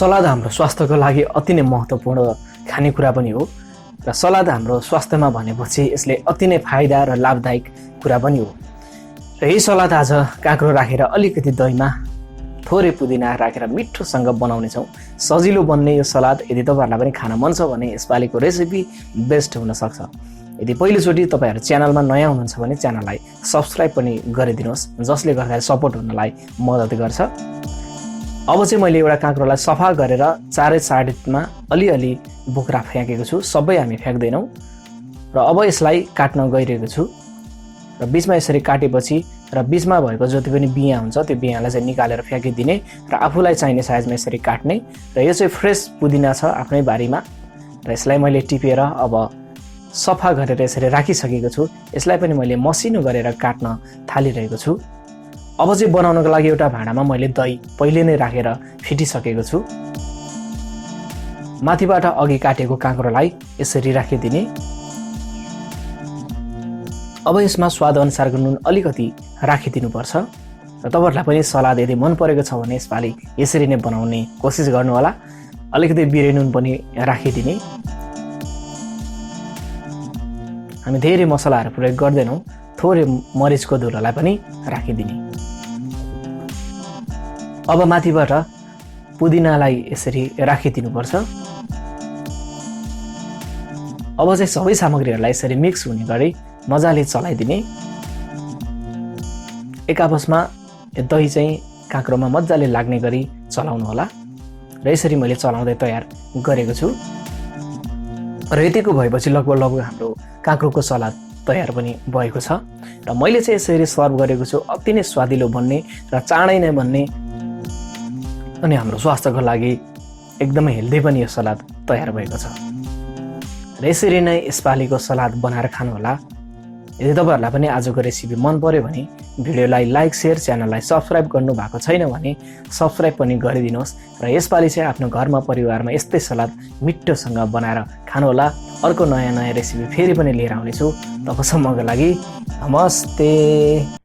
Salad हाम्रो स्वास्थ्यको लागि अति नै महत्त्वपूर्ण खानेकुरा पनि हो र सलाद हाम्रो स्वास्थ्यमा भनेपछि यसले अति नै फाइदा र लाभदायक कुरा पनि हो। र यही सलाद आज काँक्रो राखेर अलिकति दहीमा थोरै पुदिना राखेर मिठोसँग बनाउनेछौँ। सजिलो बन्ने यो सलाद यदि तपाईँहरूलाई पनि खान मन छ भने यसपालिको रेसिपी बेस्ट हुनसक्छ। यदि पहिलोचोटि तपाईँहरू च्यानलमा नयाँ हुनुहुन्छ भने च्यानललाई सब्सक्राइब पनि गरिदिनुहोस्, जसले गर्दाखेरि सपोर्ट हुनलाई मद्दत गर्छ। अब चाहिँ मैले एउटा काँक्रोलाई सफा गरेर चारै साइडमा अलिअलि बोक्रा फ्याँकेको छु, सबै हामी फ्याँक्दैनौँ। र अब यसलाई काट्न गइरहेको छु र बिचमा यसरी काटेपछि र बिचमा भएको जति पनि बियाँ हुन्छ त्यो बियाँलाई चाहिँ निकालेर फ्याँकिदिने र आफूलाई चाहिने साइजमा यसरी काट्ने। र यो चाहिँ फ्रेस पुदिना छ आफ्नै बारीमा र यसलाई मैले टिपेर अब सफा गरेर यसरी राखिसकेको छु। यसलाई पनि मैले मसिनो गरेर काट्न थालिरहेको छु। अब चाहिँ बनाउनको लागि एउटा भाँडामा मैले दही पहिले नै राखेर फिटिसकेको छु। माथिबाट अघि काटेको काँक्रोलाई यसरी राखिदिने। अब यसमा स्वाद अनुसारको नुन अलिकति राखिदिनुपर्छ र तपाईँहरूलाई पनि सलाद यदि मन परेको छ भने यसपालि यसरी नै बनाउने कोसिस गर्नु होला। अलिकति बिरे नुन पनि राखिदिने। हामी धेरै मसलाहरू प्रयोग गर्दैनौँ, थोरै मरिचको धुलोलाई पनि राखिदिने। अब माथिबाट पुदिनालाई यसरी राखिदिनुपर्छ। अब चाहिँ सबै सामग्रीहरूलाई यसरी मिक्स हुने गरी मजाले चलाइदिने। एक आपसमा यो दही चाहिँ काँक्रोमा मजाले लाग्ने गरी चलाउनु होला र यसरी मैले चलाउँदै तयार गरेको छु। र यतिको भएपछि लगभग हाम्रो काँक्रोको सलाद तयार पनि भएको छ र मैले चाहिँ यसरी सर्भ गरेको छु। अति नै स्वादिलो बन्ने र चाँडै नै बन्ने अनि हाम्रो स्वास्थ्यको लागि एकदमै हेल्दी पनि यो सलाद तयार भएको छ। र यसरी नै यसपालिको सलाद बनाएर खानुहोला। यदि तपाईँहरूलाई पनि आजको रेसिपी मन पर्यो भने भिडियोलाई लाइक, सेयर, च्यानललाई सब्सक्राइब गर्नु भएको छैन भने सब्सक्राइब पनि गरिदिनुहोस् र यसपालि चाहिँ आफ्नो घरमा परिवारमा यस्तै सलाद मिठोसँग बनाएर खानुहोला। अर्को नयाँ रेसिपी फेरि पनि लिएर आउनेछु। तबसम्मको लागि नमस्ते।